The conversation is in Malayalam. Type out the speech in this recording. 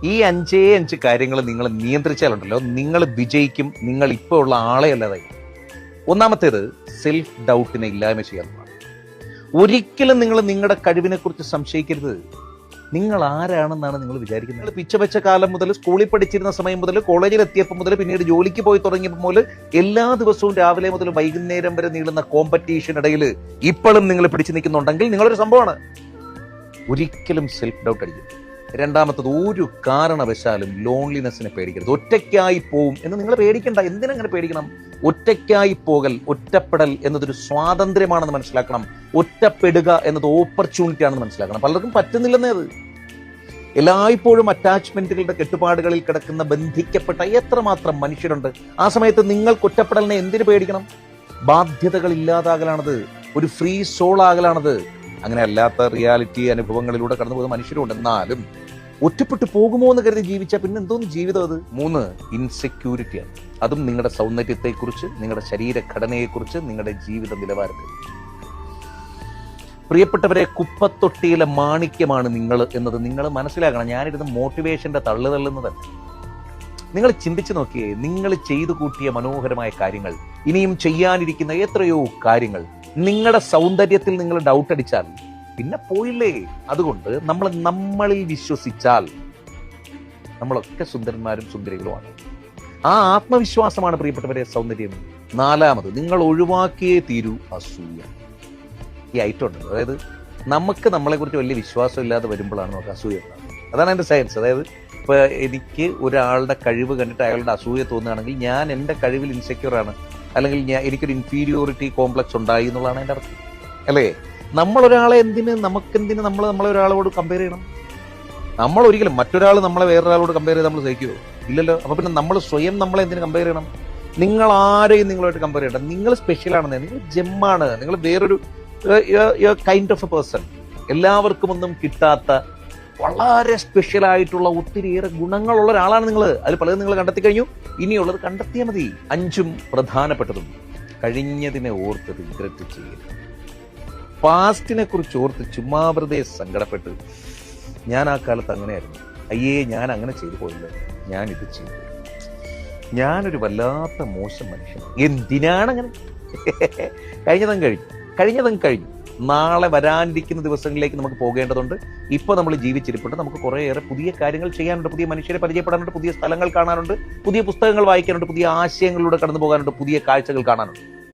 ഈ 5 കാര്യങ്ങൾ നിങ്ങൾ നിയന്ത്രിച്ചാലുണ്ടല്ലോ, നിങ്ങൾ വിജയിക്കും. നിങ്ങൾ ഇപ്പോൾ ഉള്ള ആളെ അല്ലാതായി. ഒന്നാമത്തേത്, സെൽഫ് ഡൗട്ടിനെ ഇല്ലായ്മ ചെയ്യാനുള്ളതാണ്. ഒരിക്കലും നിങ്ങൾ നിങ്ങളുടെ കഴിവിനെ കുറിച്ച് സംശയിക്കരുത്. നിങ്ങൾ ആരാണെന്നാണ് നിങ്ങൾ വിചാരിക്കുന്നത്. നിങ്ങൾ പിച്ചവെച്ച കാലം മുതൽ, സ്കൂളിൽ പഠിച്ചിരുന്ന സമയം മുതൽ, കോളേജിൽ എത്തിയപ്പോൾ മുതൽ, പിന്നീട് ജോലിക്ക് പോയി തുടങ്ങിയപ്പോൾ മുതൽ, എല്ലാ ദിവസവും രാവിലെ മുതൽ വൈകുന്നേരം വരെ നീളുന്ന കോമ്പറ്റീഷൻ ഇടയിൽ ഇപ്പോഴും നിങ്ങൾ പിടിച്ചു നിൽക്കുന്നുണ്ടെങ്കിൽ നിങ്ങളൊരു സംഭവമാണ്. ഒരിക്കലും സെൽഫ് ഡൗട്ട് അടിക്കും. രണ്ടാമത്തത്, ഒരു കാരണവശാലും ലോൺലിനെസ്സിനെ പേടിക്കരുത്. ഒറ്റയ്ക്കായി പോവും എന്ന് നിങ്ങൾ പേടിക്കണ്ട. എന്തിനങ്ങനെ പേടിക്കണം? ഒറ്റയ്ക്കായി പോകൽ, ഒറ്റപ്പെടൽ എന്നതൊരു സ്വാതന്ത്ര്യമാണെന്ന് മനസ്സിലാക്കണം. ഒറ്റപ്പെടുക എന്നത് ഓപ്പർച്യൂണിറ്റി ആണെന്ന് മനസ്സിലാക്കണം. പലർക്കും പറ്റുന്നില്ലെന്നേ അത്. എല്ലായ്പ്പോഴും അറ്റാച്ച്മെന്റുകളുടെ കെട്ടുപാടുകളിൽ കിടക്കുന്ന, ബന്ധിക്കപ്പെട്ട എത്രമാത്രം മനുഷ്യരുണ്ട്. ആ സമയത്ത് നിങ്ങൾക്ക് ഒറ്റപ്പെടലിനെ എന്തിനു പേടിക്കണം? ബാധ്യതകൾ ഇല്ലാതാകലാണത്, ഒരു ഫ്രീ സോൾ ആകലാണത്. അങ്ങനെ അല്ലാത്ത റിയാലിറ്റി അനുഭവങ്ങളിലൂടെ കടന്നു പോകുന്ന മനുഷ്യരുണ്ട്. എന്നാലും ഒറ്റപ്പെട്ടു പോകുമോ എന്ന് കരുതി ജീവിച്ചാൽ പിന്നെ എന്തോന്ന് ജീവിതം അത്? 3, ഇൻസെക്യൂരിറ്റിയാണ്. അതും നിങ്ങളുടെ സൗന്ദര്യത്തെക്കുറിച്ച്, നിങ്ങളുടെ ശരീരഘടനയെക്കുറിച്ച്, നിങ്ങളുടെ ജീവിത നിലവാരത്തെ. പ്രിയപ്പെട്ടവരെ, കുപ്പത്തൊട്ടിയിലെ മാണിക്യമാണ് നിങ്ങൾ എന്നത് നിങ്ങൾ മനസ്സിലാക്കണം. ഞാനിരുന്ന് മോട്ടിവേഷന്റെ തള്ളുതള്ളുന്നതല്ല. നിങ്ങൾ ചിന്തിച്ചു നോക്കിയേ, നിങ്ങൾ ചെയ്തു കൂട്ടിയ മനോഹരമായ കാര്യങ്ങൾ, ഇനിയും ചെയ്യാനിരിക്കുന്ന എത്രയോ കാര്യങ്ങൾ, നിങ്ങളുടെ സൗന്ദര്യത്തിൽ നിങ്ങൾ ഡൗട്ട് അടിച്ചാൽ പിന്നെ പോയില്ലേ. അതുകൊണ്ട് നമ്മളിൽ വിശ്വസിച്ചാൽ നമ്മളൊക്കെ സുന്ദരന്മാരും സുന്ദരികളുമാണ്. ആ ആത്മവിശ്വാസമാണ് പ്രിയപ്പെട്ടവരെ സൗന്ദര്യം. 4, നിങ്ങൾ ഒഴിവാക്കിയേ തീരൂ അസൂയ. ഈ ഐറ്റം ഉണ്ടല്ലോ, അതായത് നമുക്ക് നമ്മളെക്കുറിച്ച് വലിയ വിശ്വാസം ഇല്ലാതെ വരുമ്പോഴാണ് നമുക്ക് അസൂയ ഉണ്ടാകുന്നത്. അതാണ് എൻ്റെ സയൻസ്. അതായത് ഇപ്പോൾ എനിക്ക് ഒരാളുടെ കഴിവ് കണ്ടിട്ട് അയാളുടെ അസൂയ തോന്നുകയാണെങ്കിൽ ഞാൻ എൻ്റെ കഴിവിൽ ഇൻസെക്യൂർ ആണ്, അല്ലെങ്കിൽ എനിക്കൊരു ഇൻഫീരിയോറിറ്റി കോംപ്ലക്സ് ഉണ്ടായി എന്നുള്ളതാണ് എൻ്റെ അർത്ഥം, അല്ലേ? നമ്മളൊരാളെ നമുക്കെന്തിന് നമ്മളെ ഒരാളോട് കമ്പയർ ചെയ്യണം? നമ്മൾ ഒരിക്കലും മറ്റൊരാൾ നമ്മളെ വേറൊരാളോട് കമ്പയർ ചെയ്ത് നമ്മൾ സഹിക്കുമോ? ഇല്ലല്ലോ. അപ്പൊ പിന്നെ നമ്മൾ സ്വയം നമ്മളെ എന്തിനു കമ്പയർ ചെയ്യണം? നിങ്ങൾ ആരെയും നിങ്ങളുമായിട്ട് കമ്പയർ ചെയ്യണം. നിങ്ങൾ സ്പെഷ്യലാണെന്ന്, നിങ്ങൾ ജെമ്മാണ്, നിങ്ങൾ വേറൊരു കൈൻഡ് ഓഫ് എ പേഴ്സൺ. എല്ലാവർക്കും ഒന്നും കിട്ടാത്ത വളരെ സ്പെഷ്യലായിട്ടുള്ള ഒത്തിരിയേറെ ഗുണങ്ങളുള്ള ഒരാളാണ് നിങ്ങൾ. അതിൽ പലതും നിങ്ങൾ കണ്ടെത്തി കഴിഞ്ഞു, ഇനിയുള്ളത് കണ്ടെത്തിയാൽ മതി. 5 പ്രധാനപ്പെട്ടതും, കഴിഞ്ഞതിനെ ഓർത്ത് റിഗ്രറ്റ് ചെയ്യരുത്. പാസ്റ്റിനെ കുറിച്ച് ഓർത്ത് ചുമ്മാ വെറുതെ സങ്കടപ്പെട്ട് ഞാൻ ആ കാലത്ത് അങ്ങനെയായിരുന്നു, അയ്യേ ഞാൻ അങ്ങനെ ചെയ്തു പോയില്ല, ഞാൻ ഇത് ചെയ്തു, ഞാനൊരു വല്ലാത്ത മോശം മനുഷ്യനാണ്, എന്തിനാണങ്ങനെ? കഴിഞ്ഞതും കഴിഞ്ഞു. നാളെ വരാനിരിക്കുന്ന ദിവസങ്ങളിലേക്ക് നമുക്ക് പോകേണ്ടതുണ്ട്. ഇപ്പോൾ നമ്മൾ ജീവിച്ചിരിപ്പുണ്ട്. നമുക്ക് കുറേയേറെ പുതിയ കാര്യങ്ങൾ ചെയ്യാനുണ്ട്, പുതിയ മനുഷ്യരെ പരിചയപ്പെടാനുണ്ട്, പുതിയ സ്ഥലങ്ങൾ കാണാനുണ്ട്, പുതിയ പുസ്തകങ്ങൾ വായിക്കാനുണ്ട്, പുതിയ ആശയങ്ങളിലൂടെ കടന്നു പോകാനുണ്ട്, പുതിയ കാഴ്ചകൾ കാണാനുണ്ട്.